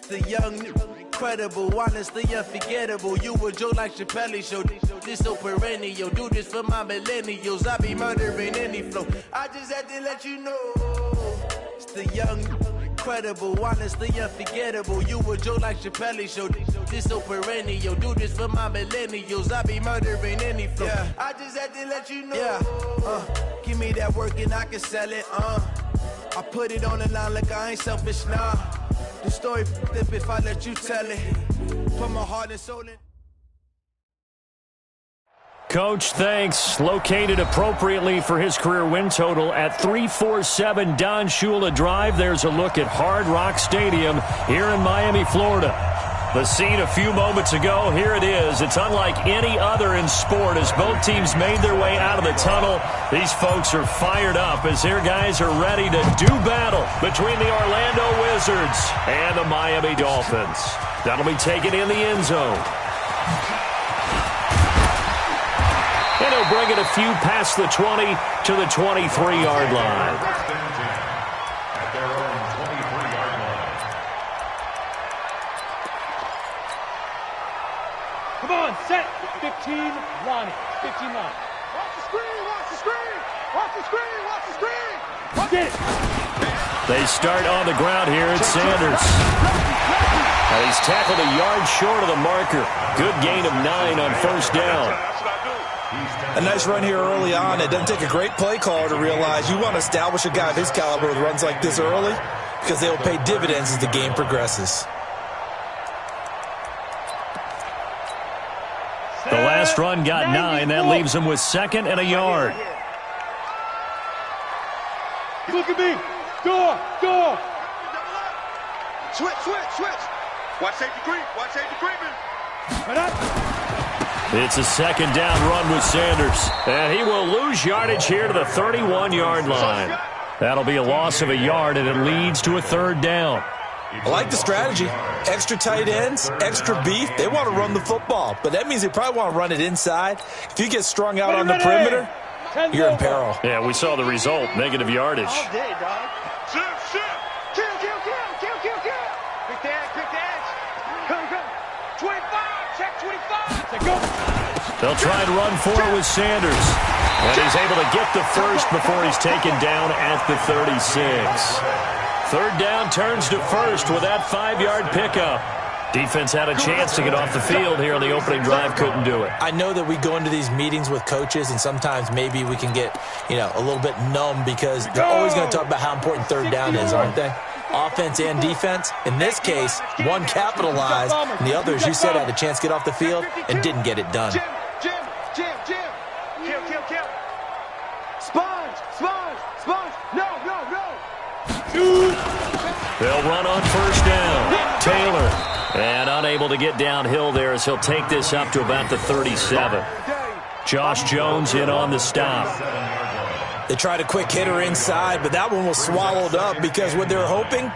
The young, incredible, honestly unforgettable. You a joke like Chappelle Show. This so perennial. Do this for my millennials. I be murdering any flow. I just had to let you know. It's the young, incredible, honestly unforgettable. You a joke like Chappelle Show. This so perennial. Do this for my millennials. I be murdering any flow. Yeah. I just had to let you know. Yeah. Give me that work and I can sell it. I put it on the line like I ain't selfish, nah. The story flip if I let you tell it. Put my heart and soul in. Coach, thanks. Located appropriately for his career win total at 347 Don Shula Drive. There's a look at Hard Rock Stadium here in Miami, Florida. The scene a few moments ago, here it is. It's unlike any other in sport as both teams made their way out of the tunnel. These folks are fired up as their guys are ready to do battle between the Orlando Wizards and the Miami Dolphins. That'll be taken in the end zone. And he'll bring it a few past the 20 to the 23-yard line. Come on, set. 15, Lonnie. 15 line. Watch the screen, watch the screen. Watch the screen, watch the screen. Get it. They start on the ground here at Sanders. Now he's tackled a yard short of the marker. Good gain of 9 on first down. A nice run here early on. It doesn't take a great play caller to realize you want to establish a guy of his caliber with runs like this early because they will pay dividends as the game progresses. The last run got 9. That leaves him with 2nd and a yard. Look at me. Door. Switch. Watch safety creep. Watch safety creeping. It's a 2nd down run with Sanders. And he will lose yardage here to the 31-yard line. That'll be a loss of a yard, and it leads to a 3rd down. I like the strategy. Extra tight ends, extra beef. They want to run the football, but that means they probably want to run it inside. If you get strung out on the perimeter, you're in peril. Yeah, we saw the result. Negative yardage. All day, dog. Shift. Kill. Quick edge. Come. 25. Check 25. Go. They'll try and run for it with Sanders. And he's able to get the first before he's taken down at the 36. 3rd down turns to first with that 5-yard pickup. Defense had a chance to get off the field here on the opening drive, couldn't do it. I know that we go into these meetings with coaches, and sometimes maybe we can get, a little bit numb because they're always going to talk about how important 3rd down is, aren't they? Offense and defense. In this case, one capitalized, and the other, as you said, had a chance to get off the field and didn't get it done. Jim. Kill. Sponge. No. They'll run on first down. Taylor. And unable to get downhill there as he'll take this up to about the 37. Josh Jones in on the stop. They tried a quick hitter inside, but that one was swallowed up because what they're hoping,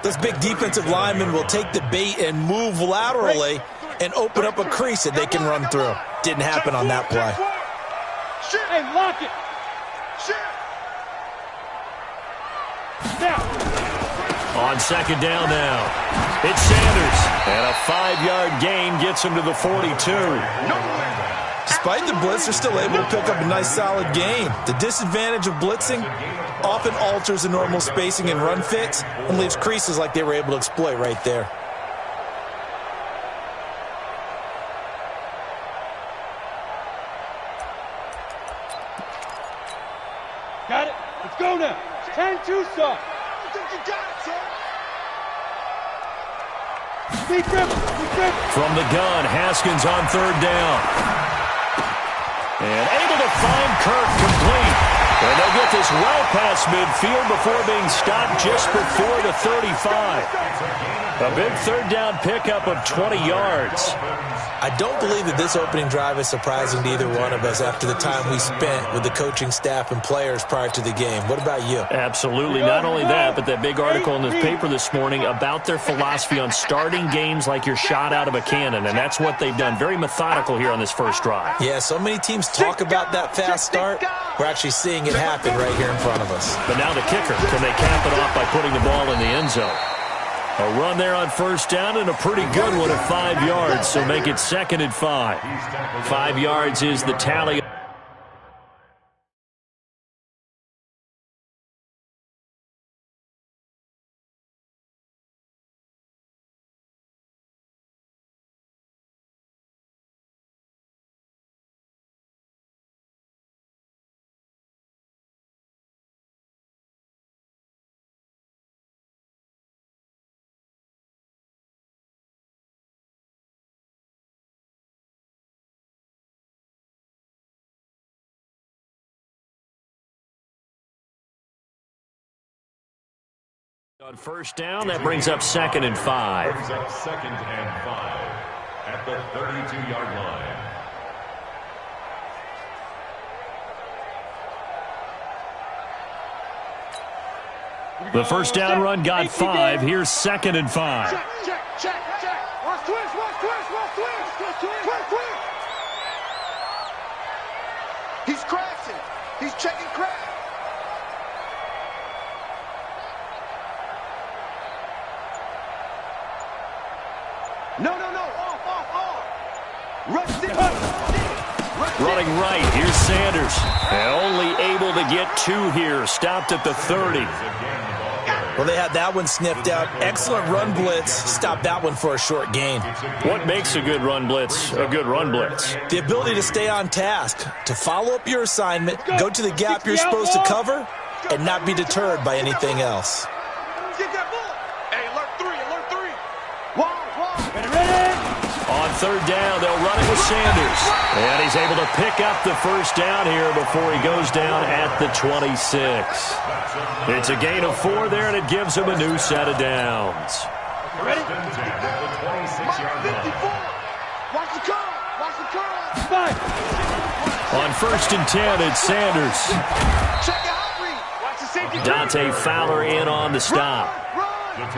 this big defensive lineman will take the bait and move laterally and open up a crease that they can run through. Didn't happen on that play. Hey, lock it. On 2nd down now, it's Sanders. And a 5-yard gain gets him to the 42. Despite the blitz, they're still able to pick up a nice solid gain. The disadvantage of blitzing often alters the normal spacing and run fits and leaves creases like they were able to exploit right there. Got it. Let's go now. 10-2, son. You got it, son. From the gun, Haskins on 3rd down. And able to find Kirk complete. And they'll get this well past midfield before being stopped just before the 35. A big 3rd down pickup of 20 yards. I don't believe that this opening drive is surprising to either one of us after the time we spent with the coaching staff and players prior to the game. What about you? Absolutely. Not only that, but that big article in the paper this morning about their philosophy on starting games like you're shot out of a cannon, and that's what they've done. Very methodical here on this first drive. Yeah, so many teams talk about that fast start. We're actually seeing it happen right here in front of us. But now the kicker. Can they cap it off by putting the ball in the end zone? A run there on first down and a pretty good one at 5 yards, so make it 2nd and 5. 5 yards is the tally. On first down, that brings up 2nd and 5. Brings up 2nd and 5 at the 32-yard line. The first down run got 5. Here's 2nd and 5. Check, check, check, check. Watch twist, watch twist, watch twist. Twist, twist. He's crashing. He's checking crash. No. Off. Running right. Here's Sanders. Only able to get 2 here. Stopped at the 30. Well, they had that one sniffed out. Excellent run blitz. Stopped that one for a short gain. What makes a good run blitz a good run blitz? The ability to stay on task, to follow up your assignment, go to the gap you're supposed to cover, and not be deterred by anything else. Get that ball. Hey, alert 3. On third down, they'll run it with Sanders. And he's able to pick up the first down here before he goes down at the 26. It's a gain of 4 there, and it gives him a new set of downs. Ready? Mike 54. Watch the curve. 5. On first and 10, it's Sanders. Check your hot read. Watch the safety. Dante Fowler in on the stop.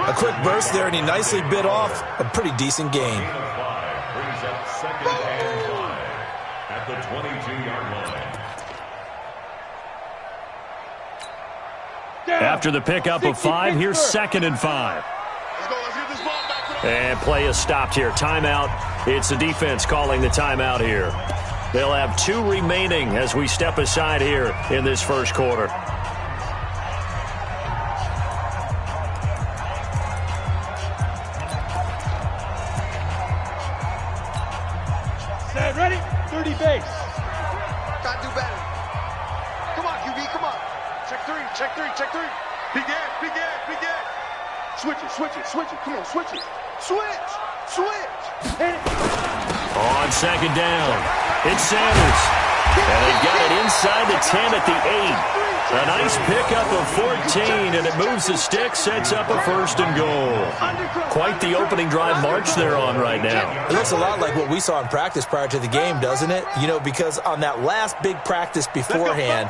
A quick burst there, and he nicely bit off a pretty decent gain. Brings up 2nd and 5 at the 22-yard line. After the pickup of 5, here's 2nd and 5. Let's get this ball back. And play is stopped here. Timeout. It's the defense calling the timeout here. They'll have 2 remaining as we step aside here in this first quarter. Set, ready? 30 base. Gotta do better. Come on, QB, come on. Check 3. Big Ed. Switch it. Come on, switch it. Switch. Hit it. On second down, it's Sanders. And they've got it inside the 10 at the 8. A nice pickup of 14, and it moves the stick, sets up a 1st and goal. Quite the opening drive march they're on right now. It looks a lot like what we saw in practice prior to the game, doesn't it? You know, because on that last big practice beforehand,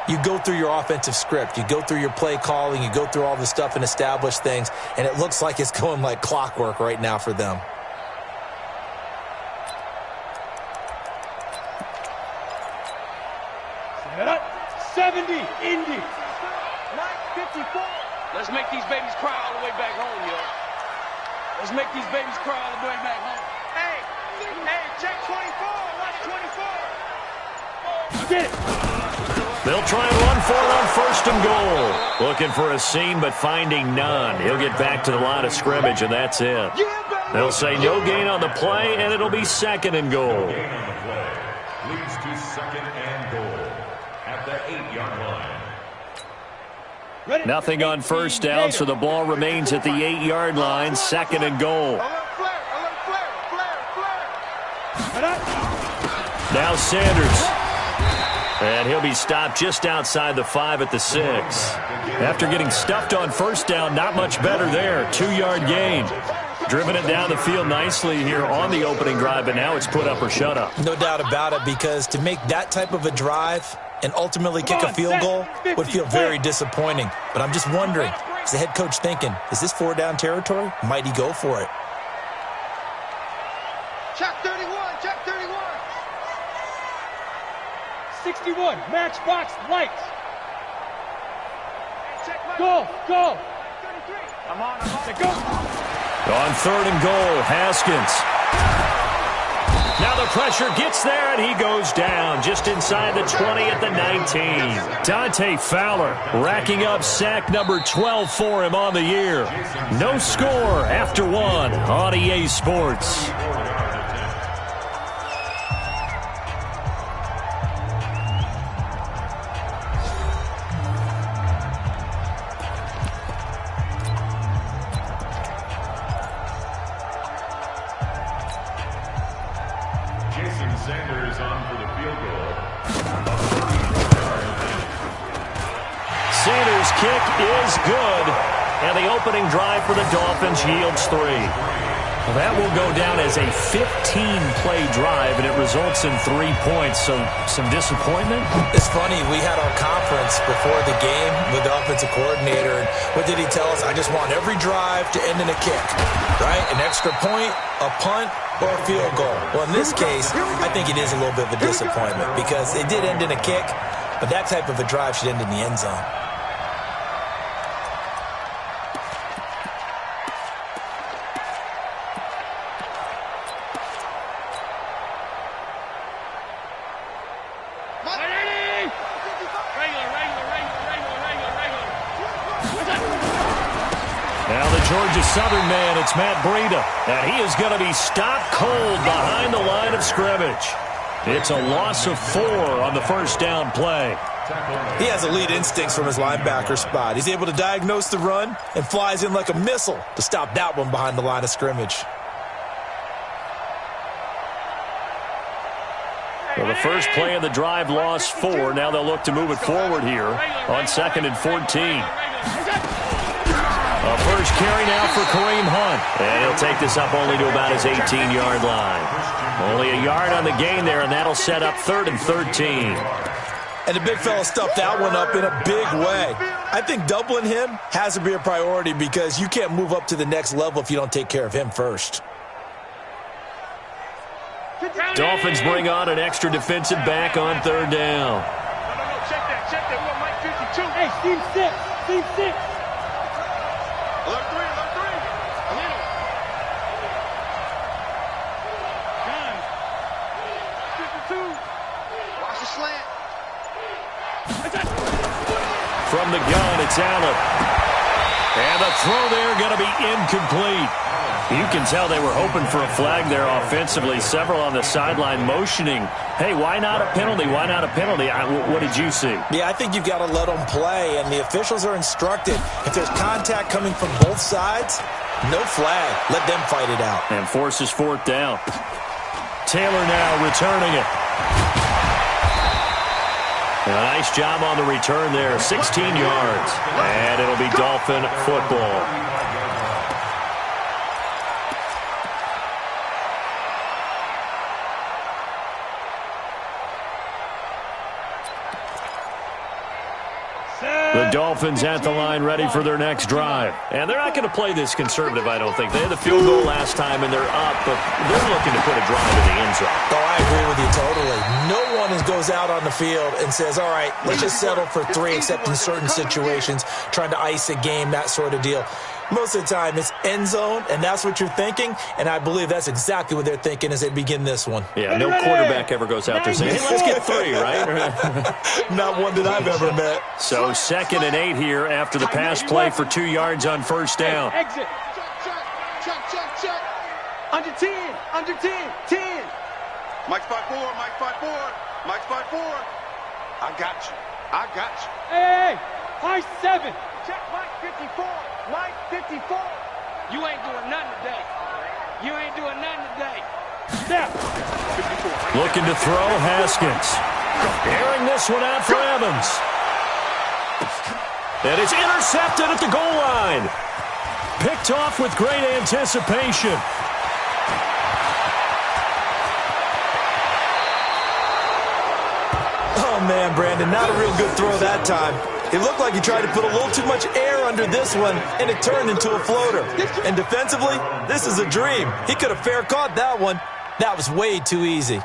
you go through your offensive script, you go through your play calling, you go through all the stuff and establish things, and it looks like it's going like clockwork right now for them. Set up. 70, Indy. Mike 54. Let's make these babies cry all the way back home, yo. Let's make these babies cry all the way back home. Hey, check 24. Watch 24. Get it. They'll try and run for it on 1st and goal. Looking for a seam, but finding none. He'll get back to the line of scrimmage, and that's it. They'll say no gain on the play, and it'll be 2nd and goal. Gain on the play leads to 2nd and goal at the 8-yard line. Ready? Nothing on first down, so the ball remains at the 8-yard line, 2nd and goal. Alert flare. Set up. Now Sanders. And he'll be stopped just outside the 5 at the 6. After getting stuffed on first down, not much better there. 2-yard gain. Driven it down the field nicely here on the opening drive, but now it's put up or shut up. No doubt about it, because to make that type of a drive and ultimately kick a field goal would feel very disappointing. But I'm just wondering, is the head coach thinking, is this 4-down territory? Might he go for it? Check 31. 61, matchbox lights. Check my Go. 33. I'm on. Go. On 3rd and goal, Haskins. Now the pressure gets there, and he goes down just inside the 20 at the 19. Dante Fowler racking up sack number 12 for him on the year. No score after 1 on EA Sports. Sanders' kick is good, and the opening drive for the Dolphins yields 3. Well, that will go down as a 15-play drive, and it results in 3 points. So some disappointment? It's funny. We had our conference before the game with the offensive coordinator. And what did he tell us? I just want every drive to end in a kick, right? An extra point, a punt, or a field goal. Well, in this case, I think it is a little bit of a disappointment because it did end in a kick, but that type of a drive should end in the end zone. Now the Georgia Southern man, it's Matt Breida, and he is going to be stopped cold behind the line of scrimmage. It's a loss of 4 on the first down play. He has elite instincts from his linebacker spot. He's able to diagnose the run and flies in like a missile to stop that one behind the line of scrimmage. Well, the first play of the drive lost 4. Now they'll look to move it forward here on 2nd and 14. A first carry now for Kareem Hunt. And he'll take this up only to about his 18-yard line. Only a yard on the gain there, and that'll set up 3rd and 13. And the big fella stuffed that one up in a big way. I think doubling him has to be a priority because you can't move up to the next level if you don't take care of him first. Dolphins bring on an extra defensive back on 3rd down. No, check that. We want Mike 52. Hey, Steve 6. Alert 3. Alert. Gun. 52. Watch the slant. From the gun, it's Allen. And the throw there going to be incomplete. You can tell they were hoping for a flag there offensively. Several on the sideline motioning, hey, why not a penalty? Why not a penalty? What did you see? Yeah, I think you've got to let them play, and the officials are instructed. If there's contact coming from both sides, no flag. Let them fight it out. And forces 4th down. Taylor now returning it. A nice job on the return there, 16 yards. And it'll be Dolphin football. The Dolphins at the line ready for their next drive. And they're not going to play this conservative, I don't think. They had the field goal last time, and they're up, but they're looking to put a drive in the end zone. Oh, I agree with you totally. No one goes out on the field and says, all right, let's just settle for 3, except in certain situations, trying to ice a game, that sort of deal. Most of the time, it's end zone, and that's what you're thinking, and I believe that's exactly what they're thinking as they begin this one. Yeah, no quarterback ever goes out there saying, hey, let's get 3, right? Not one that I've ever met. So 2nd and 8 here after the pass play for 2 yards on first down. Exit. Check. Under 10. 10. Mike 5-4. Mike 5-4. I got you. Hey, high 7. Check Mike 54. Mike 54. You ain't doing nothing today. Step. Looking to throw, Haskins. Airing this one out for Evans. And it's intercepted at the goal line. Picked off with great anticipation. Oh, man, Brandon, not a real good throw that time. It looked like he tried to put a little too much air under this one, and it turned into a floater. And defensively, this is a dream. He could have fair caught that one. That was way too easy.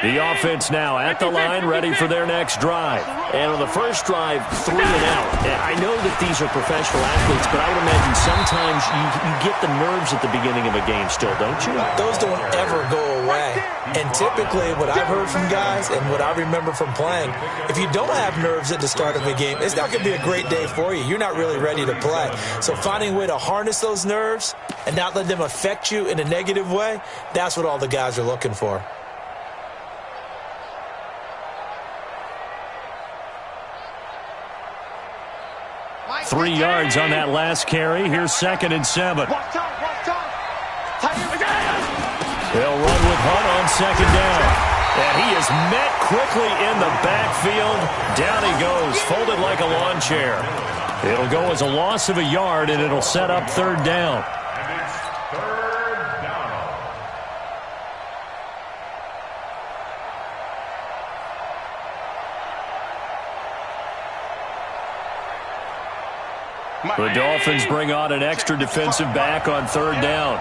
The offense now at the line, ready for their next drive. And on the first drive, 3 and out. I know that these are professional athletes, but I would imagine sometimes you get the nerves at the beginning of a game still, don't you? Those don't ever go away. And typically what I've heard from guys and what I remember from playing, if you don't have nerves at the start of a game, it's not going to be a great day for you. You're not really ready to play. So finding a way to harness those nerves and not let them affect you in a negative way, that's what all the guys are looking for. Three yards on that last carry. Here's 2nd and 7. They'll run with Hunt on 2nd down. And he is met quickly in the backfield. Down he goes, folded like a lawn chair. It'll go as a loss of a yard, and it'll set up 3rd down. And it's 3rd down. The Dolphins bring on an extra defensive back on 3rd down.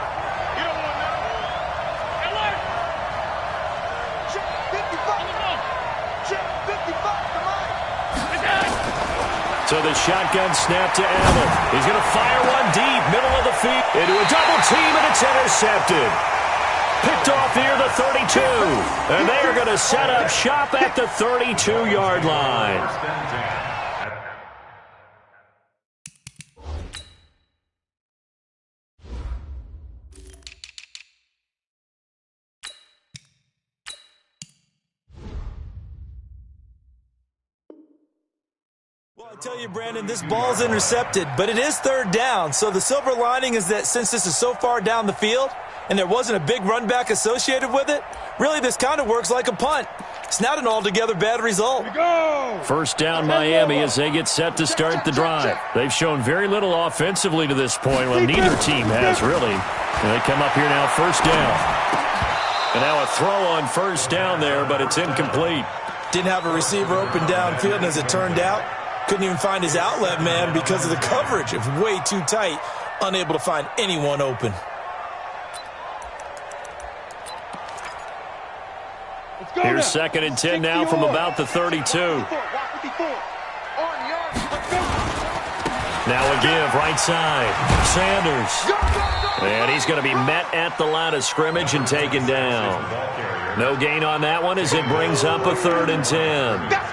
So the shotgun snap to Allen. He's going to fire one deep, middle of the field, into a double team, and it's intercepted. Picked off near the 32. And they are going to set up shop at the 32-yard line. I tell you, Brandon, this ball's intercepted, but it is 3rd down. So the silver lining is that since this is so far down the field and there wasn't a big run back associated with it, really this kind of works like a punt. It's not an altogether bad result. 1st down Miami as they get set to start the drive. They've shown very little offensively to this point. Well, neither team has really. And they come up here now, 1st down. And now a throw on 1st down there, but it's incomplete. Didn't have a receiver open downfield, and as it turned out, couldn't even find his outlet man because of the coverage. It was way too tight, unable to find anyone open. Here's 2nd and 10 now from about the 32. Now a give, right side. Sanders. And he's going to be met at the line of scrimmage and taken down. No gain on that one as it brings up a 3rd and 10.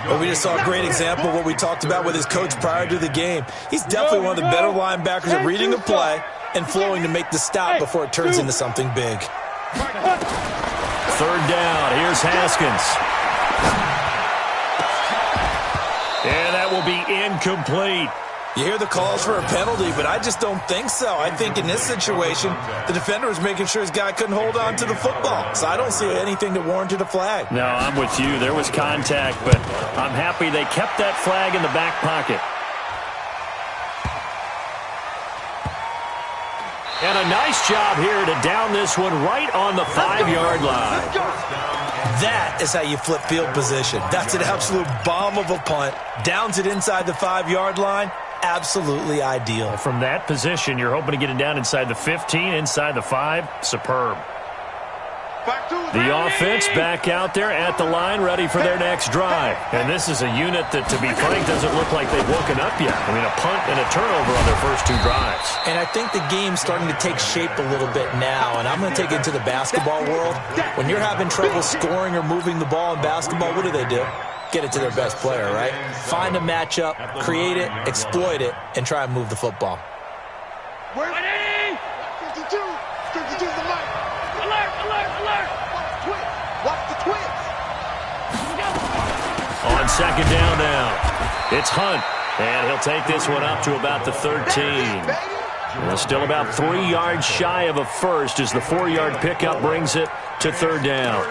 Well, we just saw a great example of what we talked about with his coach prior to the game. He's definitely one of the better linebackers at reading a play and flowing to make the stop before it turns into something big. 3rd down. Here's Haskins. And that will be incomplete. You hear the calls for a penalty, but I just don't think so. I think in this situation, the defender was making sure his guy couldn't hold on to the football. So I don't see anything that warranted a flag. No, I'm with you. There was contact, but I'm happy they kept that flag in the back pocket. And a nice job here to down this one right on the 5-yard line. That is how you flip field position. That's an absolute bomb of a punt. Downs it inside the 5-yard line. Absolutely ideal. From that position, you're hoping to get it down inside the 15, inside the 5. Superb. The offense back out there at the line, ready for their next drive. And this is a unit that, to be frank, doesn't look like they've woken up yet. I mean, a punt and a turnover on their first 2 drives. And I think the game's starting to take shape a little bit now, and I'm going to take it into the basketball world. When you're having trouble scoring or moving the ball in basketball, what do? Get it to their best player, right? Find a matchup, create it, exploit it, and try and move the football. 52! 52's the light! Alert! Alert! Alert! Watch the twins! On 2nd down now, it's Hunt. And he'll take this one up to about the 13. And still about 3 yards shy of a first as the 4-yard pickup brings it to 3rd down.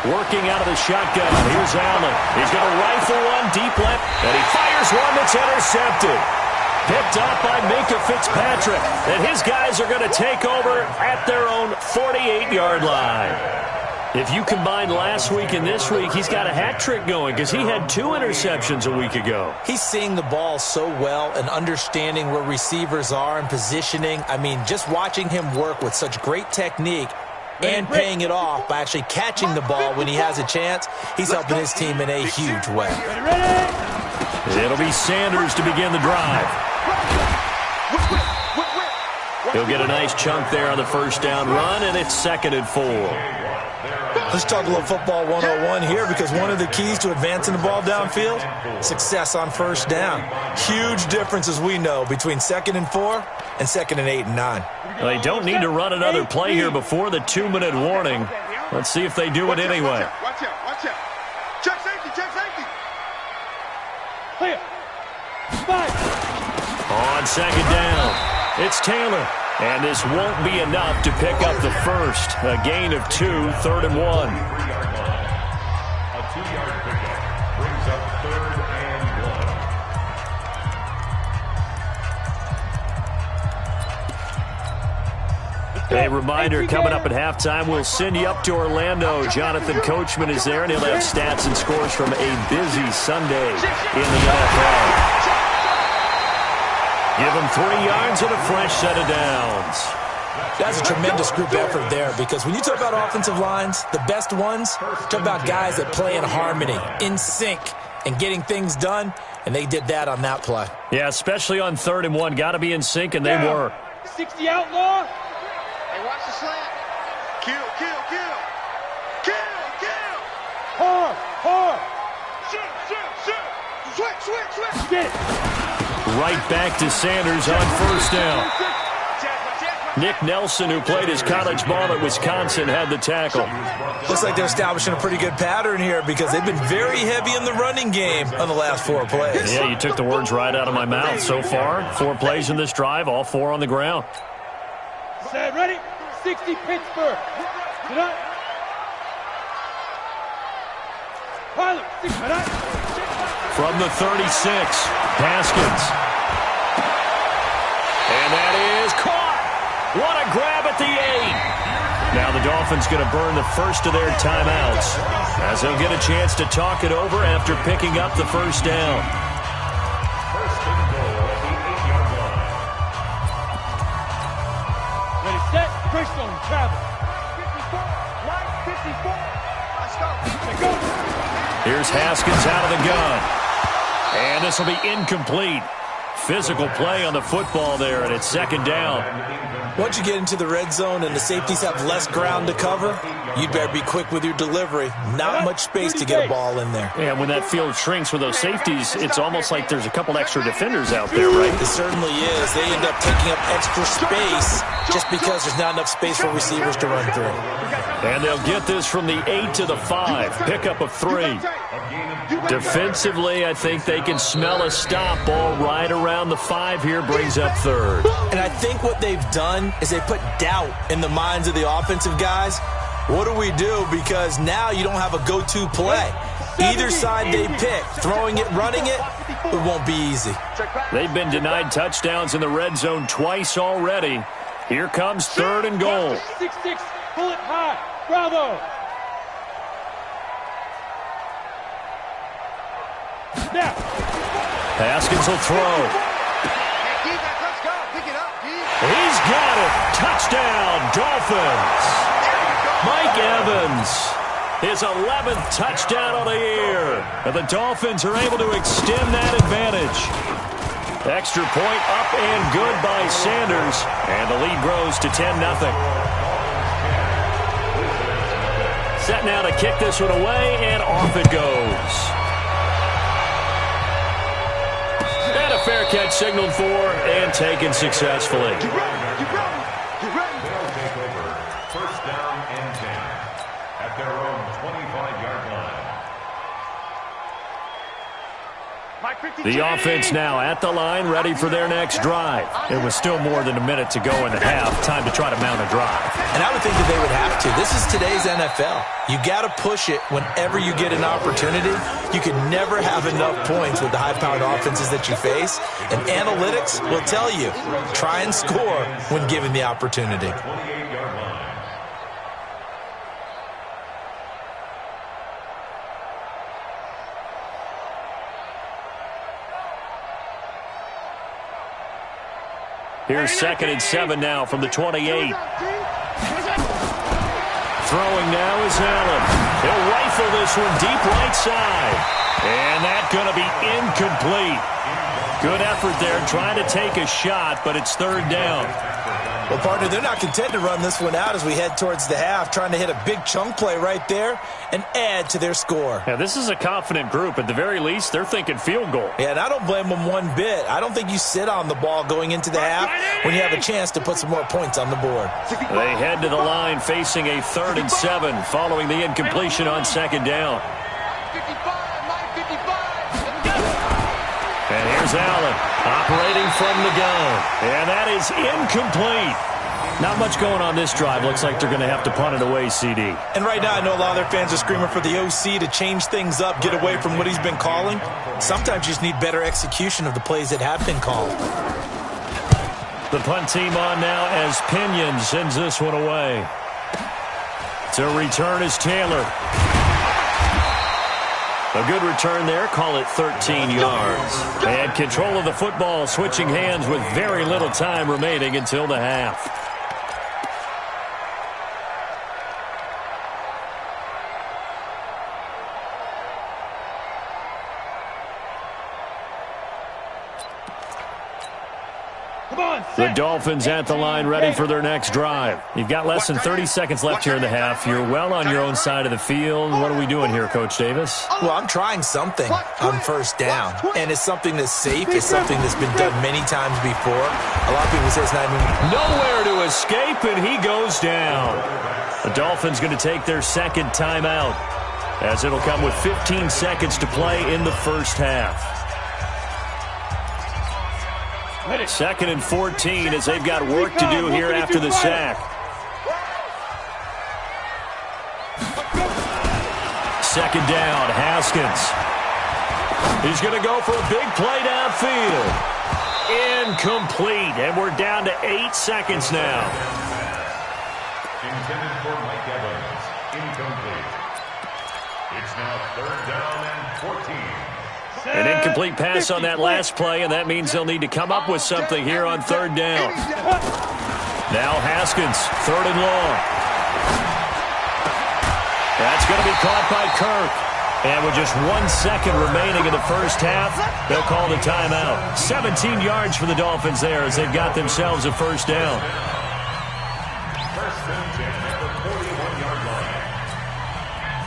Working out of the shotgun. Here's Allen. He's going to rifle one deep left, and he fires one that's intercepted. Picked up by Minkah Fitzpatrick. And his guys are going to take over at their own 48-yard line. If you combine last week and this week, he's got a hat trick going because he had 2 interceptions a week ago. He's seeing the ball so well and understanding where receivers are and positioning. I mean, just watching him work with such great technique and paying it off by actually catching the ball when he has a chance, he's helping his team in a huge way. It'll be Sanders to begin the drive. He'll get a nice chunk there on the first down run, and it's 2nd and 4. Let's talk a little football 101 here, because one of the keys to advancing the ball downfield, success on first down. Huge difference, as we know, between 2nd and 4 and 2nd and 8 and 9. Well, they don't need to run another play here before the 2-minute warning. Let's see if they do it anyway. Watch out, watch out. Check safety, check safety. Clear. 5. On 2nd down, it's Taylor. And this won't be enough to pick up the first. A gain of 2, 3rd and 1. A 2-yard pickup brings up 3rd and 1. A reminder, coming up at halftime, we'll send you up to Orlando. Jonathan Coachman is there, and he'll have stats and scores from a busy Sunday in the NFL. Give him 3 yards and a fresh set of downs. That's a tremendous group effort there, because when you talk about offensive lines, the best ones, talk about guys that play in harmony, in sync, and getting things done, and they did that on that play. Yeah, especially on 3rd and 1. Got to be in sync, and they were. 60 outlaw. Hey, watch the slant. Kill, kill, kill. Kill, kill. Hard. Switch, switch, switch. Get it. Right back to Sanders on first down. Nick Nelson, who played his college ball at Wisconsin, had the tackle. Looks like they're establishing a pretty good pattern here, because they've been very heavy in the running game on the last 4 plays. Yeah, you took the words right out of my mouth. So far, 4 plays in this drive, all 4 on the ground. Set, ready. 60 Pittsburgh. Get up. Pilot, 6 minutes. From the 36, Haskins. And that is caught. What a grab at the 8. Now the Dolphins going to burn the first of their timeouts, as they'll get a chance to talk it over after picking up the first down. First and goal at the 8-yard line. Ready, set. Press zone, travel. 54, line 54. Let's go. Let go. Here's Haskins out of the gun. And this will be incomplete. Physical play on the football there, and it's 2nd down. Once you get into the red zone and the safeties have less ground to cover, you'd better be quick with your delivery. Not much space to get a ball in there. And when that field shrinks with those safeties, it's almost like there's a couple extra defenders out there, right? It certainly is. They end up taking up extra space just because there's not enough space for receivers to run through. And they'll get this from the 8 to the 5. Pickup of 3. Defensively, I think they can smell a stop. Ball right around the 5 here, brings up 3rd. And I think what they've done is they put doubt in the minds of the offensive guys. What do we do? Because now you don't have a go-to play. Either side they pick, throwing it, running it, it won't be easy. They've been denied touchdowns in the red zone twice already. Here comes 3rd and goal. 6-6, pull it high. Bravo. Now. Haskins will throw. Defense, let's go. Pick it up, He's got it. Touchdown, Dolphins. Mike Evans, his 11th touchdown of the year. And the Dolphins are able to extend that advantage. Extra point up and good by Sanders. And the lead grows to 10-0. Set now to kick this one away, and off it goes. And a fair catch signaled for and taken successfully. Get ready. They'll take over 1st down and 10 at their own 25-yard line. The offense now at the line, ready for their next drive. It was still more than a minute to go in the half. Time to try to mount a drive. And I would think that they would have to. This is today's NFL. You got to push it whenever you get an opportunity. You can never have enough points with the high-powered offenses that you face. And analytics will tell you, try and score when given the opportunity. 28-yard line. Here's 2nd and 7 now from the 28. Throwing now is Allen. He'll rifle this one deep right side. And that's going to be incomplete. Good effort there trying to take a shot, but it's 3rd down. Well, partner, they're not content to run this one out as we head towards the half, trying to hit a big chunk play right there and add to their score. Yeah, this is a confident group. At the very least, they're thinking field goal. Yeah, and I don't blame them one bit. I don't think you sit on the ball going into the half when you have a chance to put some more points on the board. They head to the line facing a 3rd and 7 following the incompletion on 2nd down. And here's Allen operating from the gun. And that is incomplete. Not much going on this drive. Looks like they're going to have to punt it away, CD. And right now I know a lot of their fans are screaming for the OC to change things up, get away from what he's been calling. Sometimes you just need better execution of the plays that have been called. The punt team on now as Pinion sends this one away. To return is Taylor. A good return there. Call it 13 yards. And control of the football, switching hands with very little time remaining until the half. The Dolphins at the line ready for their next drive. You've got less than 30 seconds left here in the half. You're well on your own side of the field. What are we doing here, Coach Davis? Well, I'm trying something on 1st down, and it's something that's safe. It's something that's been done many times before. A lot of people say it's not even... Nowhere to escape, and he goes down. The Dolphins going to take their 2nd timeout, as it'll come with 15 seconds to play in the 1st half. 2nd and 14 as they've got work to do here after the sack. 2nd down, Haskins. He's going to go for a big play downfield. Incomplete, and we're down to 8 seconds now. Intended for Mike Evans. Incomplete. It's now 3rd down and 14. An incomplete pass on that last play, and that means they'll need to come up with something here on 3rd down. Now Haskins, 3rd and long. That's going to be caught by Kirk. And with just 1 second remaining in the 1st half, they'll call the timeout. 17 yards for the Dolphins there as they've got themselves a 1st down.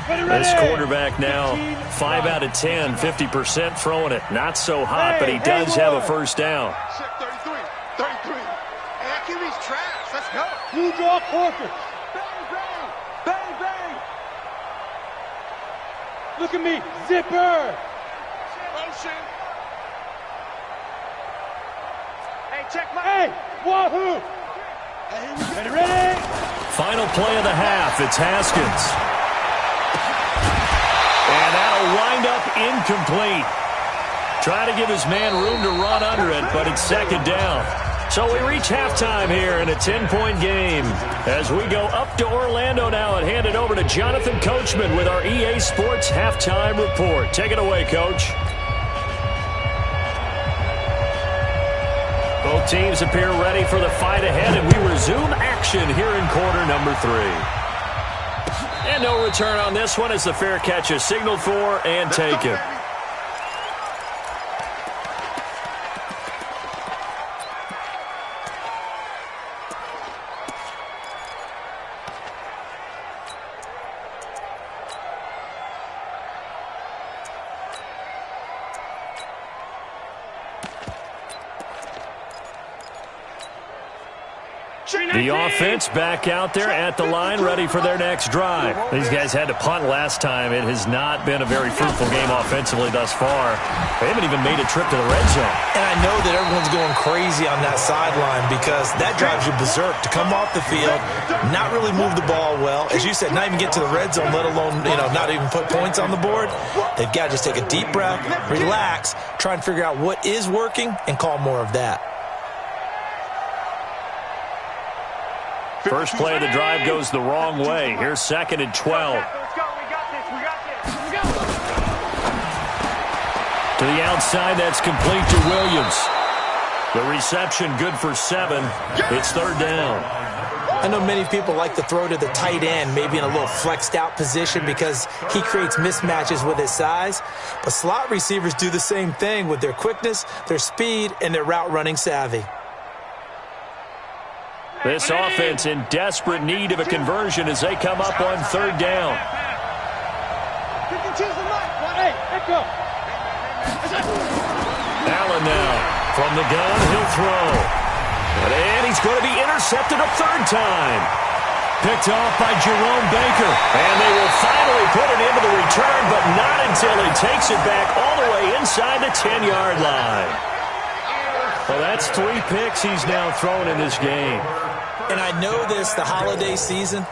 This quarterback now 5 out of 10, 50% throwing it. Not so hot, but he does have a 1st down. 33. Hey, that QB's trash. Let's go. You draw Corker. Bang, bang. Bang, bang. Look at me. Zipper. Motion. Hey, check my... Hey, wahoo. Ready? Final play of the half. It's Haskins. And that'll wind up incomplete. Trying to give his man room to run under it, but it's 2nd down. So we reach halftime here in a 10-point game. As we go up to Orlando now and hand it over to Jonathan Coachman with our EA Sports Halftime Report. Take it away, Coach. Both teams appear ready for the fight ahead, and we resume action here in quarter number 3. And no return on this one as the fair catch is signaled for and taken. The offense back out there at the line, ready for their next drive. These guys had to punt last time. It has not been a very fruitful game offensively thus far. They haven't even made a trip to the red zone. And I know that everyone's going crazy on that sideline because that drives you berserk to come off the field, not really move the ball well. As you said, not even get to the red zone, let alone, not even put points on the board. They've got to just take a deep breath, relax, try and figure out what is working, and call more of that. First play of the drive goes the wrong way. Here's 2nd and 12. Let's go. We got this. Let's go. To the outside, that's complete to Williams. The reception good for 7. It's third down. I know many people like to throw to the tight end, maybe in a little flexed out position because he creates mismatches with his size. But slot receivers do the same thing with their quickness, their speed, and their route running savvy. This offense in desperate need of a conversion as they come up on third down. Allen now from the gun, he'll throw. And he's going to be intercepted a third time. Picked off by Jerome Baker. And they will finally put it into the return, but not until he takes it back all the way inside the 10-yard line. Well, that's 3 picks he's now thrown in this game. And I know this, the holiday season,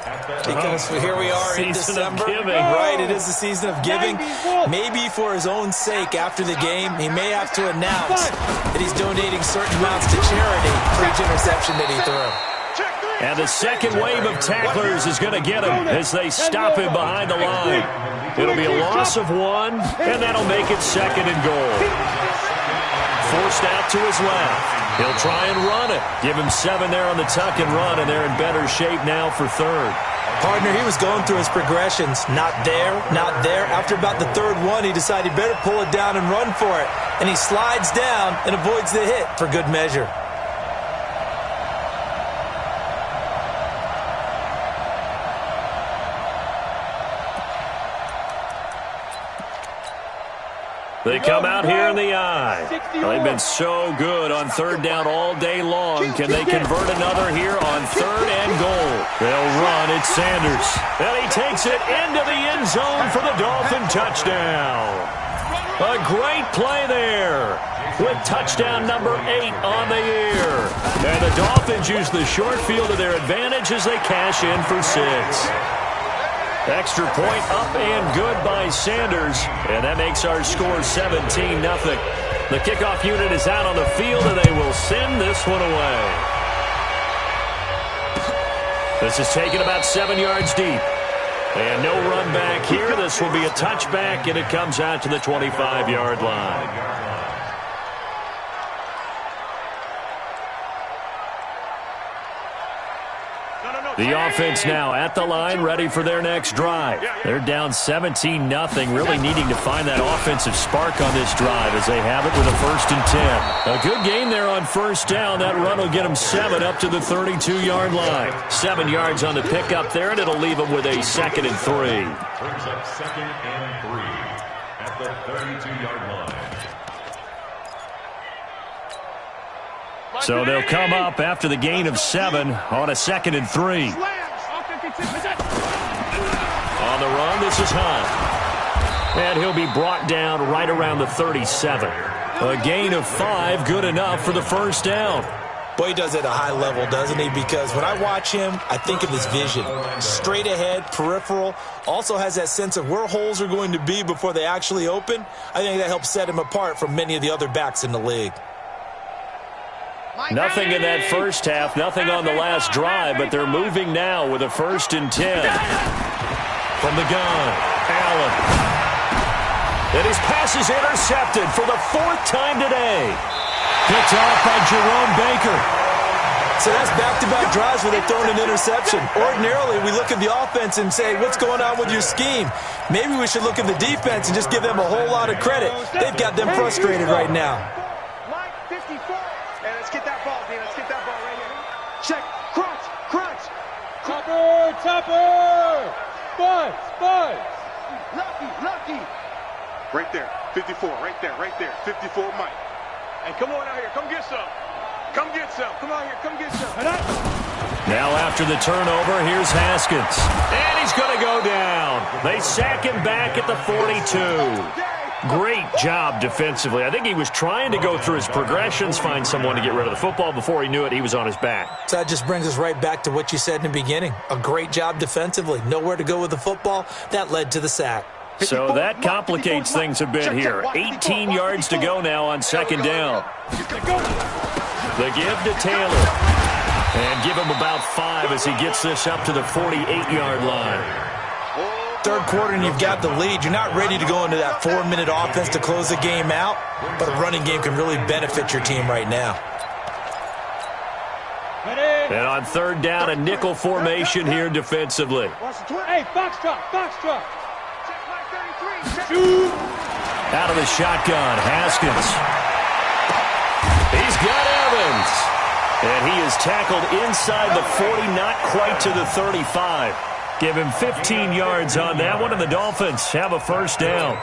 because here we are in December. Of giving. Right, it is the season of giving. Maybe for his own sake after the game, he may have to announce that he's donating certain amounts to charity for each interception that he threw. And the second wave of tacklers is going to get him as they stop him behind the line. It'll be a loss of 1, and that'll make it second and goal. Forced out to his left. He'll try and run it. Give him 7 there on the tuck and run, and they're in better shape now for third. Partner, he was going through his progressions. Not there, not there. After about the third one, he decided he better pull it down and run for it. And he slides down and avoids the hit for good measure. They come out here in the eye. They've been so good on third down all day long. Can they convert another here on third and goal? They'll run. It's Sanders. And he takes it into the end zone for the Dolphin touchdown. A great play there with touchdown number 8 on the year. And the Dolphins use the short field to their advantage as they cash in for 6. Extra point up and good by Sanders. And that makes our score 17-0. The kickoff unit is out on the field, and they will send this one away. This is taken about 7 yards deep. And no run back here. This will be a touchback, and it comes out to the 25-yard line. The offense now at the line, ready for their next drive. They're down 17-0, really needing to find that offensive spark on this drive as they have it with a 1st and 10. A good gain there on first down. That run will get them 7 up to the 32-yard line. 7 yards on the pickup there, and it'll leave them with a 2nd and 3. Brings up 2nd and 3 at the 32-yard line. So they'll come up after the gain of 7 on a 2nd and 3. On the run, this is Hunt. And he'll be brought down right around the 37. A gain of 5, good enough for the first down. Boy, he does it at a high level, doesn't he? Because when I watch him, I think of his vision. Straight ahead, peripheral, also has that sense of where holes are going to be before they actually open. I think that helps set him apart from many of the other backs in the league. Nothing in that first half, nothing on the last drive, but they're moving now with a 1st and 10. From the gun, Allen. And his pass is intercepted for the 4th time today. Picked off by Jerome Baker. So that's back-to-back drives where they're throwing an interception. Ordinarily, we look at the offense and say, what's going on with your scheme? Maybe we should look at the defense and just give them a whole lot of credit. They've got them frustrated right now. Topper! Buzz! Lucky! Right there, 54, right there, 54, Mike. Hey, come on out here, come get some. Come on here, come get some. Now after the turnover, here's Haskins. And he's going to go down. They sack him back at the 42. Great job defensively. I think he was trying to go through his progressions, find someone to get rid of the football. Before he knew it, he was on his back. So that just brings us right back to what you said in the beginning. A great job defensively. Nowhere to go with the football. That led to the sack. So that complicates things a bit here. 18 yards to go now on 2nd down. The give to Taylor. And give him about 5 as he gets this up to the 48-yard line. Third quarter and you've got the lead. You're not ready to go into that 4-minute offense to close the game out, but a running game can really benefit your team right now. And on third down, a nickel formation here defensively. Hey, foxtrot, foxtrot. Shoot. Out of the shotgun, Haskins. He's got Evans. And he is tackled inside the 40, not quite to the 35. Give him 15 yards on that one, and the Dolphins have a first down.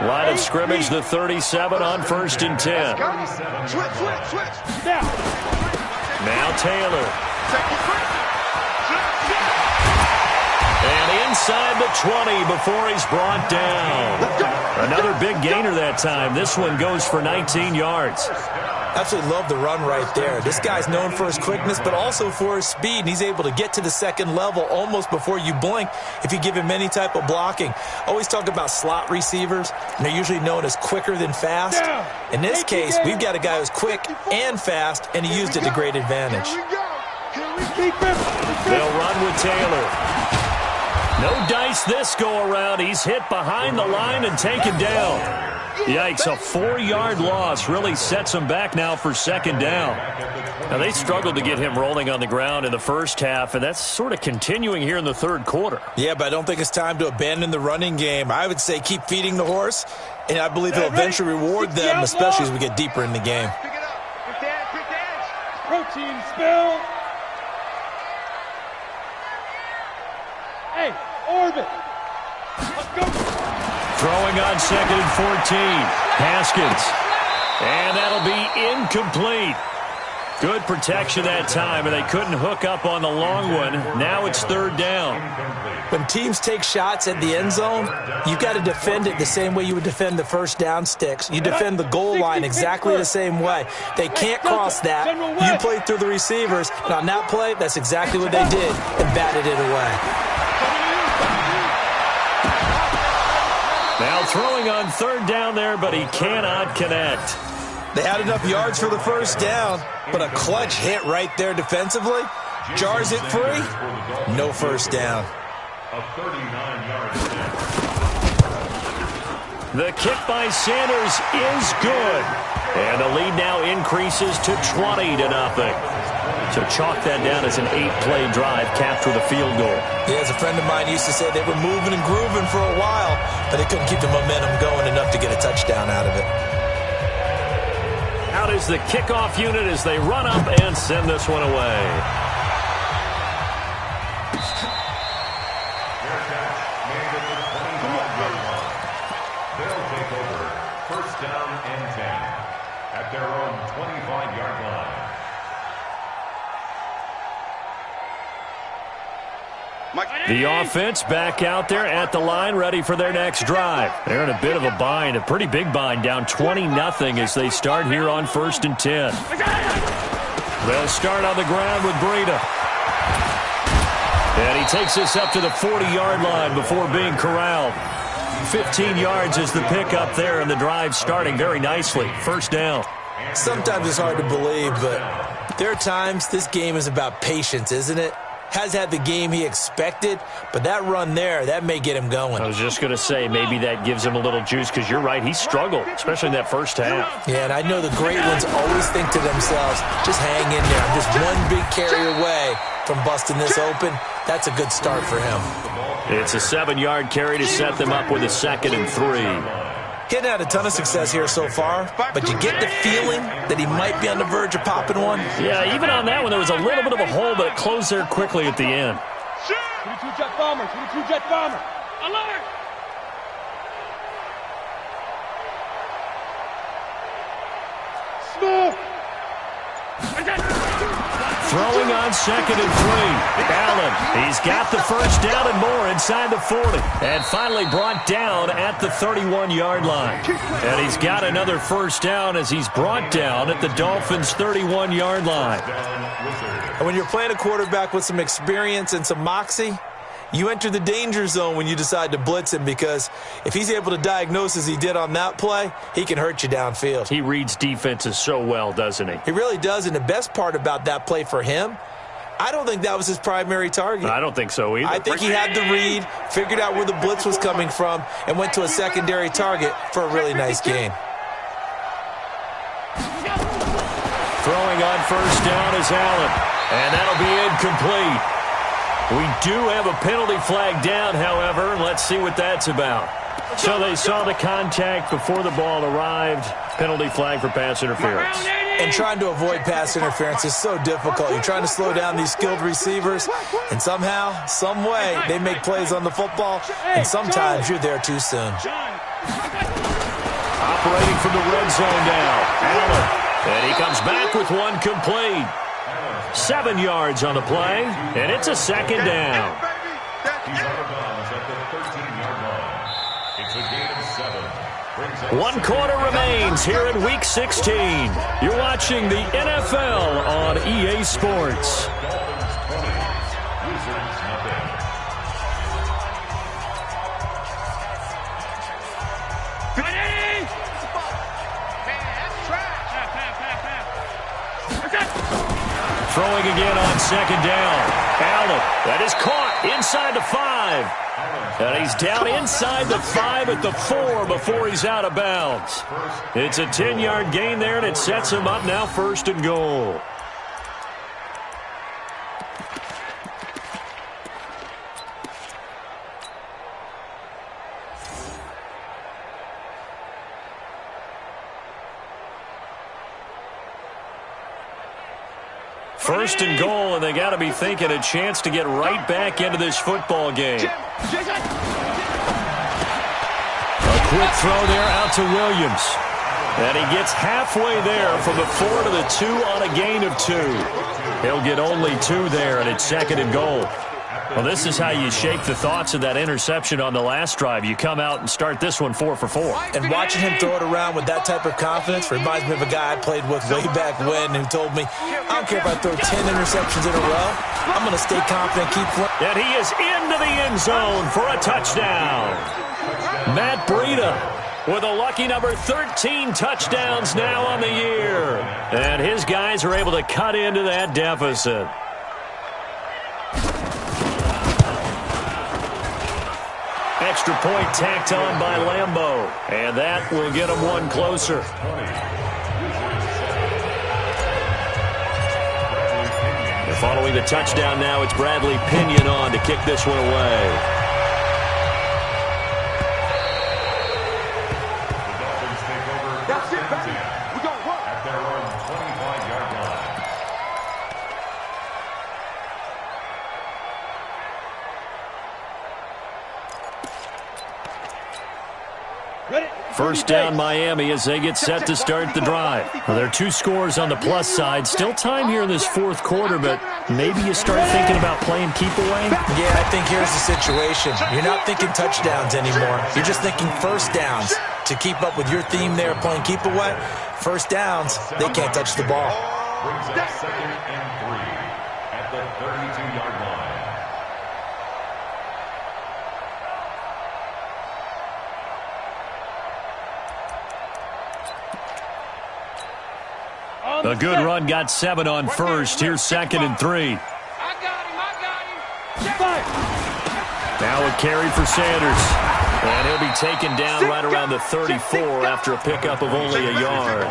Line of scrimmage, the 37 on 1st and 10. Switch. Now Taylor. And inside the 20 before he's brought down. Another big gainer that time. This one goes for 19 yards. Absolutely love the run right there. This guy's known for his quickness, but also for his speed, and he's able to get to the second level almost before you blink if you give him any type of blocking. Always talk about slot receivers, and they're usually known as quicker than fast. In this case, we've got a guy who's quick and fast, and he used it to great advantage. They'll run with Taylor. No dice this go-around. He's hit behind the line and taken down. Yikes, a 4-yard loss really sets him back now for second down. Now, they struggled to get him rolling on the ground in the first half, and that's sort of continuing here in the third quarter. Yeah, but I don't think it's time to abandon the running game. I would say keep feeding the horse, and I believe he'll eventually reward them, especially as we get deeper in the game. Protein spill. Hey, orbit. Let's go. Throwing on 2nd and 14. Haskins. And that'll be incomplete. Good protection that time, and they couldn't hook up on the long one. Now it's third down. When teams take shots at the end zone, you've got to defend it the same way you would defend the first down sticks. You defend the goal line exactly the same way. They can't cross that. You play through the receivers, and on that play, that's exactly what they did and batted it away. Now throwing on third down there, but he cannot connect. They had enough yards for the first down, but a clutch hit right there defensively. Jars it free. No first down. A 39-yard attempt. The kick by Sanders is good. And the lead now increases to 20-0. So chalk that down as an 8-play drive, capped with a field goal. Yeah, as a friend of mine used to say, they were moving and grooving for a while, but they couldn't keep the momentum going enough to get a touchdown out of it. Out is the kickoff unit as they run up and send this one away. They'll take over first down and 10 at their own 25-yard line. The offense back out there at the line, ready for their next drive. They're in a bit of a bind, a pretty big bind, down 20-0 as they start here on 1st and 10. They'll start on the ground with Breida. And he takes this up to the 40-yard line before being corralled. 15 yards is the pickup there, and the drive starting very nicely. First down. Sometimes it's hard to believe, but there are times this game is about patience, isn't it? Has had the game he expected, but that run there, that may get him going. I was just going to say, maybe that gives him a little juice, because you're right, he struggled, especially in that first half. Yeah, and I know the great ones always think to themselves, just hang in there. I'm just one big carry away from busting this open. That's a good start for him. It's a 7-yard carry to set them up with a 2nd and 3. He hadn't had a ton of success here so far, but you get the feeling that he might be on the verge of popping one. Yeah, even on that one, there was a little bit of a hole, but it closed there quickly at the end. 22 jet bomber, 22 jet bomber. Alert! Smoke! Throwing on 2nd and 3. Allen, he's got the first down and more inside the 40. And finally brought down at the 31-yard line. And he's got another first down as he's brought down at the Dolphins' 31-yard line. And when you're playing a quarterback with some experience and some moxie, you enter the danger zone when you decide to blitz him, because if he's able to diagnose as he did on that play, he can hurt you downfield. He reads defenses so well, doesn't he? He really does, and the best part about that play for him, I don't think that was his primary target. I don't think so either. I think he had the read, figured out where the blitz was coming from, and went to a secondary target for a really nice gain. Throwing on first down is Allen. And that'll be incomplete. We do have a penalty flag down, however, and let's see what that's about. So they saw the contact before the ball arrived. Penalty flag for pass interference. And trying to avoid pass interference is so difficult. You're trying to slow down these skilled receivers, and somehow, some way, they make plays on the football, and sometimes you're there too soon. Operating from the red zone now, Allen. And he comes back with one complete. 7 yards on the play, and it's a second down. He's out of bounds at the 13-yard line. It's a gain of 7. 1 quarter remains here in Week 16. You're watching the NFL on EA Sports. Dolphins 20, Wizards nothing. Throwing again on second down. Allen, that is caught inside the 5. And he's down inside the 5 at the 4 before he's out of bounds. It's a 10-yard gain there, and it sets him up now 1st and goal. First and goal, and they got to be thinking a chance to get right back into this football game. A quick throw there out to Williams. And he gets halfway there from the 4 to the 2 on a gain of 2. He'll get only 2 there, and it's 2nd and goal. Well, this is how you shake the thoughts of that interception on the last drive. You come out and start this one 4 for 4. And watching him throw it around with that type of confidence reminds me of a guy I played with way back when who told me, I don't care if I throw 10 interceptions in a row, I'm going to stay confident, keep playing. And he is into the end zone for a touchdown. Matt Breida with a lucky number 13 touchdowns now on the year. And his guys are able to cut into that deficit. Extra point tacked on by Lambeau. And that will get him one closer. And following the touchdown now, it's Bradley Pinion on to kick this one away. That's it, baby. We got to work. At their own 25-yard line. First down Miami as they get set to start the drive. Well, there are 2 scores on the plus side. Still time here in this 4th quarter, but maybe you start thinking about playing keep away? Yeah, I think here's the situation. You're not thinking touchdowns anymore. You're just thinking first downs. To keep up with your theme there, playing keep away, first downs, they can't touch the ball. Brings up 2nd and 3 at the 32-yard line. A good run got 7 on first. Here's 2nd and 3. I got him. Now a carry for Sanders. And he'll be taken down right around the 34 after a pickup of only a yard.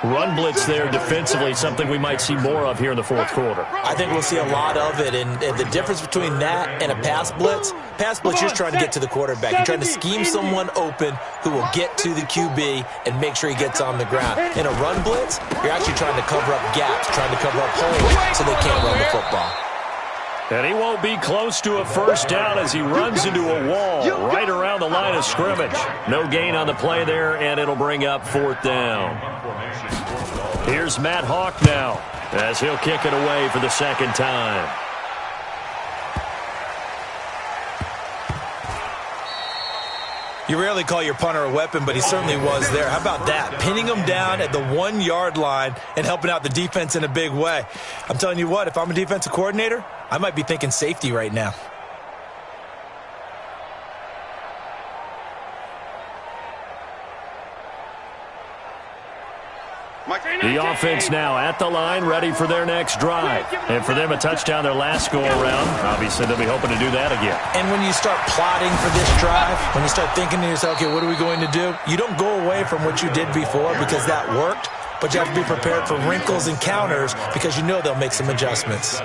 Run blitz there defensively, something we might see more of here in the 4th quarter. I think we'll see a lot of it, and the difference between that and a pass blitz, you're just trying to get to the quarterback. You're trying to scheme someone open who will get to the QB and make sure he gets on the ground. In a run blitz, you're actually trying to cover up gaps, trying to cover up holes so they can't run the football. And he won't be close to a first down as he runs into a wall right around the line of scrimmage. No gain on the play there, and it'll bring up 4th down. Here's Matt Hawk now as he'll kick it away for the 2nd time. You rarely call your punter a weapon, but he certainly was there. How about that? Pinning him down at the 1-yard line and helping out the defense in a big way. I'm telling you what, if I'm a defensive coordinator, I might be thinking safety right now. The offense now at the line, ready for their next drive. And for them, a touchdown their last go-around. Obviously, they'll be hoping to do that again. And when you start plotting for this drive, when you start thinking to yourself, okay, what are we going to do? You don't go away from what you did before because that worked. but you have to be prepared for wrinkles and counters because you know they'll make some adjustments.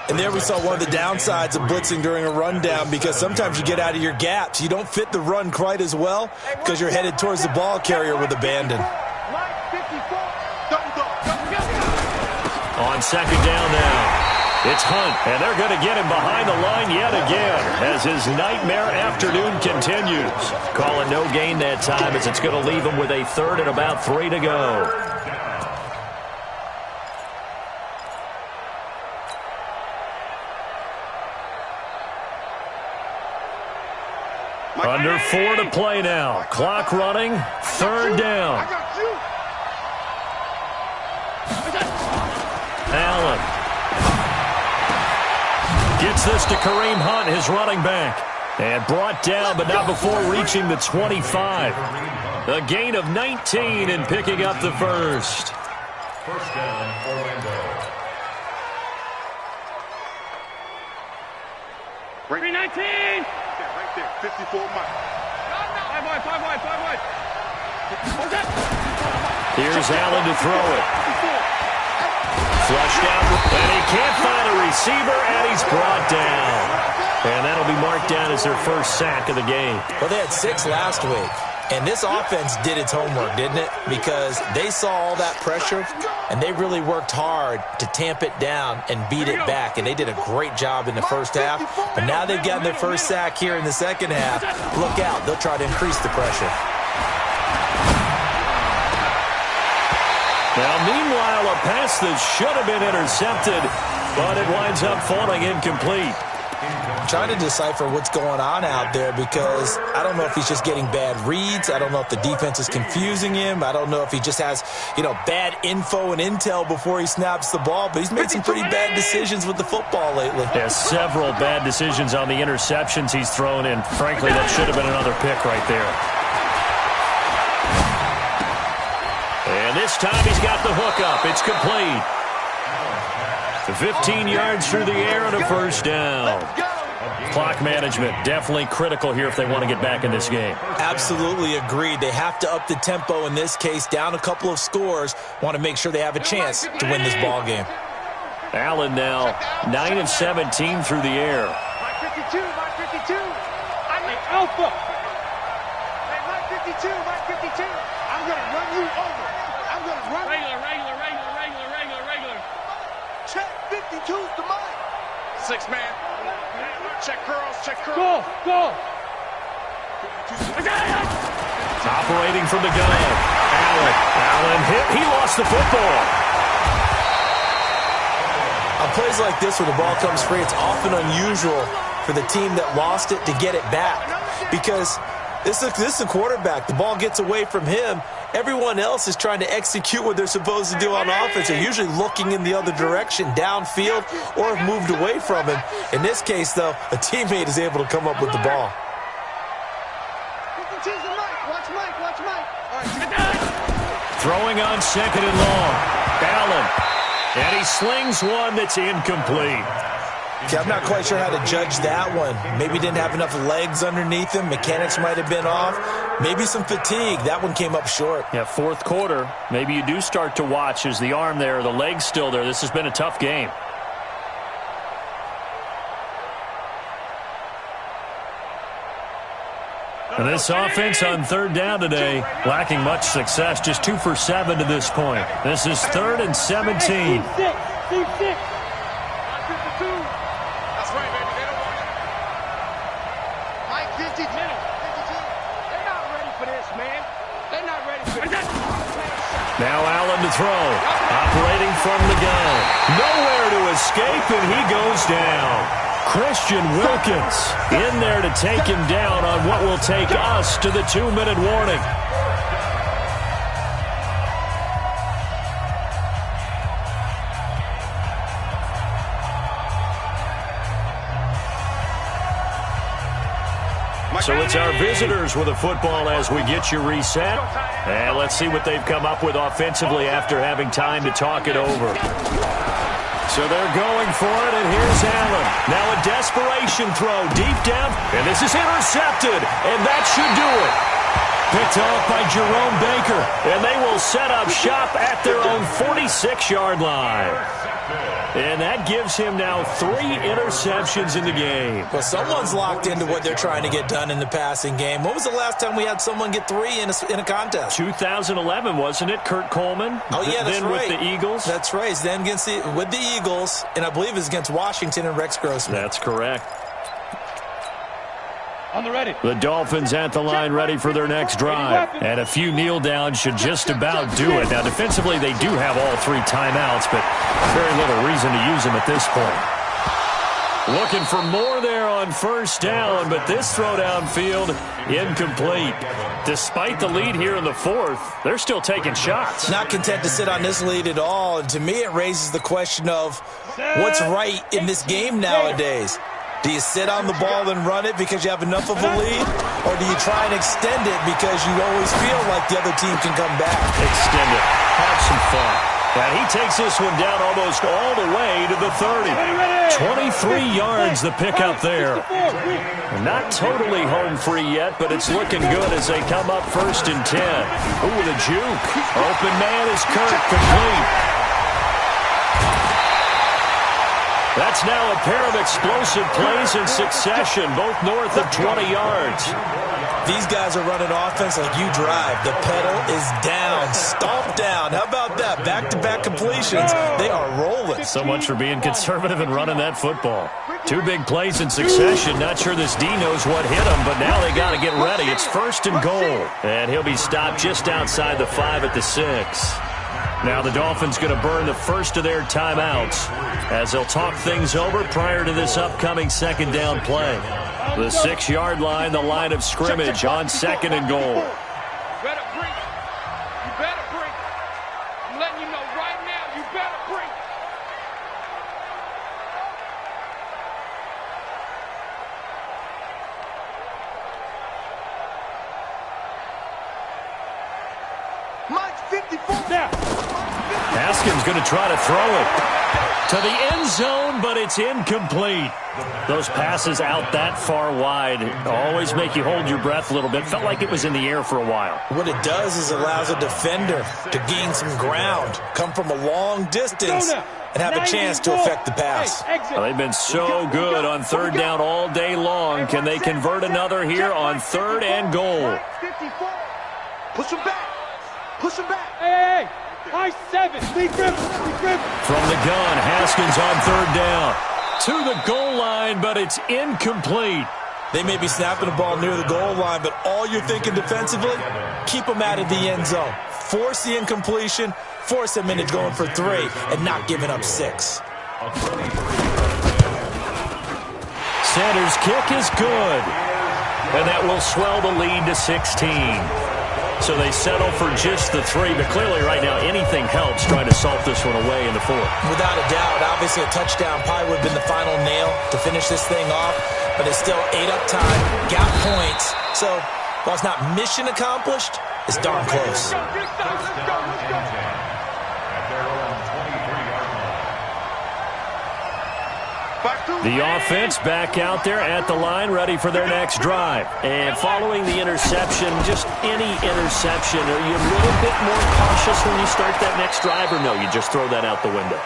And there we saw one of the downsides of blitzing during a rundown because sometimes you get out of your gaps. You don't fit the run quite as well because you're headed towards the ball carrier with abandon. On second down now, it's Hunt, and they're going to get him behind the line yet again as his nightmare afternoon continues. Calling no gain that time as it's going to leave him with a third and about 3 to go. Under 4 to play now. Clock running. Third down. Allen gets this to Kareem Hunt, his running back. And brought down, but not before reaching the 25. A gain of 19 and picking up the first. First down, Orlando. 319. Right there, 54 Mike. 5 wide. Here's Allen to throw it. Flushed out, and he can't find a receiver, and he's brought down. And that'll be marked down as their first sack of the game. Well, they had 6 last week, and this offense did its homework, didn't it? Because they saw all that pressure, and they really worked hard to tamp it down and beat it back, and they did a great job in the first half. But now they've gotten their first sack here in the second half. Look out. They'll try to increase the pressure. Now, meanwhile, a pass that should have been intercepted, but it winds up falling incomplete. I'm trying to decipher what's going on out there because I don't know if he's just getting bad reads. I don't know if the defense is confusing him. I don't know if he just has, bad info and intel before he snaps the ball. But he's made some pretty bad decisions with the football lately. Yeah, several bad decisions on the interceptions he's thrown in. Frankly, that should have been another pick right there. And this time he's got the hook up. It's complete. 15 yards through the air and a first down. Clock management definitely critical here if they want to get back in this game. Absolutely agreed. They have to up the tempo in this case, down a couple of scores. Want to make sure they have a chance to win this ball game. Allen now 9 of 17 through the air. Mike 52. I'm the alpha. Hey, Mike 52. I'm going to run you over. I'm going to run you. Regular. Check 52's the Mike. 6 man. Check curls. Go. Operating from the gun. Allen hit. He lost the football. On plays like this where the ball comes free, it's often unusual for the team that lost it to get it back because this is the quarterback. The ball gets away from him. Everyone else is trying to execute what they're supposed to do on offense. They're usually looking in the other direction, downfield, or have moved away from him. In this case, though, a teammate is able to come up with the ball. Watch Mike. Throwing on second and long. Allen. And he slings one that's incomplete. Okay, I'm not quite sure how to judge that one. Maybe didn't have enough legs underneath him. Mechanics might have been off. Maybe some fatigue. That one came up short. Yeah, fourth quarter. Maybe you do start to watch as the arm there, the leg's still there. This has been a tough game. And this offense on third down today, lacking much success. Just 2 for 7 to this point. This is 3rd and 17. That's right, baby. They don't want it. Mike 52. They're not ready for this, man. They're not ready for this. Now Allen to throw. Operating from the gun. Nowhere to escape, and he goes down. Christian Wilkins in there to take him down on what will take us to the 2-minute warning. So it's our visitors with a football as we get you reset. And let's see what they've come up with offensively after having time to talk it over. So they're going for it, and here's Allen. Now a desperation throw deep down, and this is intercepted, and that should do it. Picked off by Jerome Baker, and they will set up shop at their own 46-yard line. And that gives him now 3 interceptions in the game. Well, someone's locked into what they're trying to get done in the passing game. When was the last time we had someone get 3 in a contest? 2011, wasn't it, Kurt Coleman? Oh, yeah, that's then right. With the Eagles? That's right. Then with the Eagles, and I believe it was against Washington and Rex Grossman. That's correct. On the ready. The Dolphins at the line ready for their next drive. And a few kneel downs should just about do it. Now, defensively, they do have all 3 timeouts, but very little reason to use them at this point. Looking for more there on first down, but this throw downfield incomplete. Despite the lead here in the 4th, they're still taking shots. Not content to sit on this lead at all. And to me, it raises the question of what's right in this game nowadays. Do you sit on the ball and run it because you have enough of a lead? Or do you try and extend it because you always feel like the other team can come back? Extend it. Have some fun. And he takes this one down almost all the way to the 30. 23 yards the pickup there. Not totally home free yet, but it's looking good as they come up 1st and 10. Ooh, the juke. Open man is Kirk, complete. That's now a pair of explosive plays in succession, both north of 20 yards. These guys are running offense like you drive. The pedal is down, stomped down. How about that? Back-to-back completions. They are rolling. So much for being conservative and running that football. 2 big plays in succession. Not sure this D knows what hit him, but now they got to get ready. It's 1st and goal. And he'll be stopped just outside the 5 at the 6. Now the Dolphins going to burn the first of their timeouts as they'll talk things over prior to this upcoming 2nd down play. The 6-yard line, the line of scrimmage on 2nd and goal. You better bring it. You better bring it. I'm letting you know right now, you better bring it. Mike's 54. Now. Haskins going to try to throw it to the end zone, but it's incomplete. Those passes out that far wide always make you hold your breath a little bit. Felt like it was in the air for a while. What it does is allows a defender to gain some ground, come from a long distance, and have a chance to affect the pass. Well, they've been so good on 3rd down all day long. Can they convert another here on 3rd and goal? 54. Push him back. Push him back. Hey. High 7. Lead grip. From the gun, Haskins on 3rd down. To the goal line, but it's incomplete. They may be snapping the ball near the goal line, but all you're thinking defensively, keep them out of the end zone. Force the incompletion, force them into going for 3, and not giving up 6. Sanders' kick is good. And that will swell the lead to 16. So they settle for just the 3, but clearly right now anything helps trying to salt this one away in the 4th. Without a doubt, obviously a touchdown probably would have been the final nail to finish this thing off, but it's still 8 up time, got points. So while it's not mission accomplished, it's darn close. The offense back out there at the line, ready for their next drive. And following the interception, just any interception, are you a little bit more cautious when you start that next drive, or no, you just throw that out the window?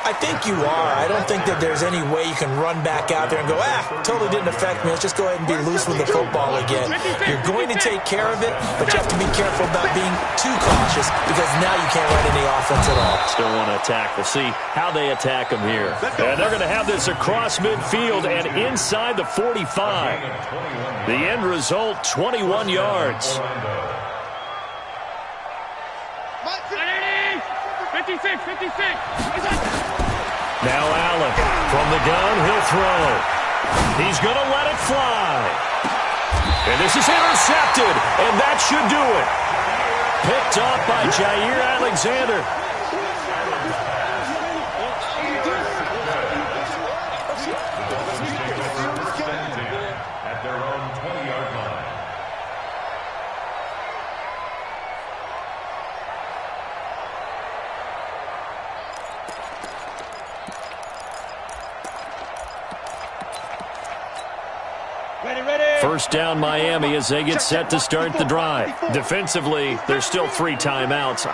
I think you are. I don't think that there's any way you can run back out there and go, totally didn't affect me. Let's just go ahead and be loose with the football again. You're going to take care of it, but you have to be careful about being too cautious because now you can't run any offense at all. Still want to attack. We'll see how they attack them here. And they're going to have this across midfield and inside the 45. The end result, 21 yards. 56. Now Allen from the gun, he'll throw. He's going to let it fly. And this is intercepted, and that should do it. Picked off by Jair Alexander. At their own 20-yard line. First down Miami as they get set to start the drive. Defensively, there's still 3 timeouts.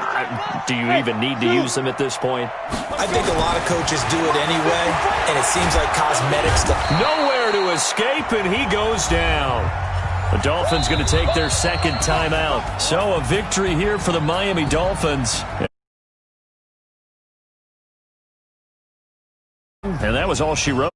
Do you even need to use them at this point? I think a lot of coaches do it anyway, and it seems like cosmetics. Nowhere to escape, and he goes down. The Dolphins going to take their second timeout. So a victory here for the Miami Dolphins. And that was all she wrote.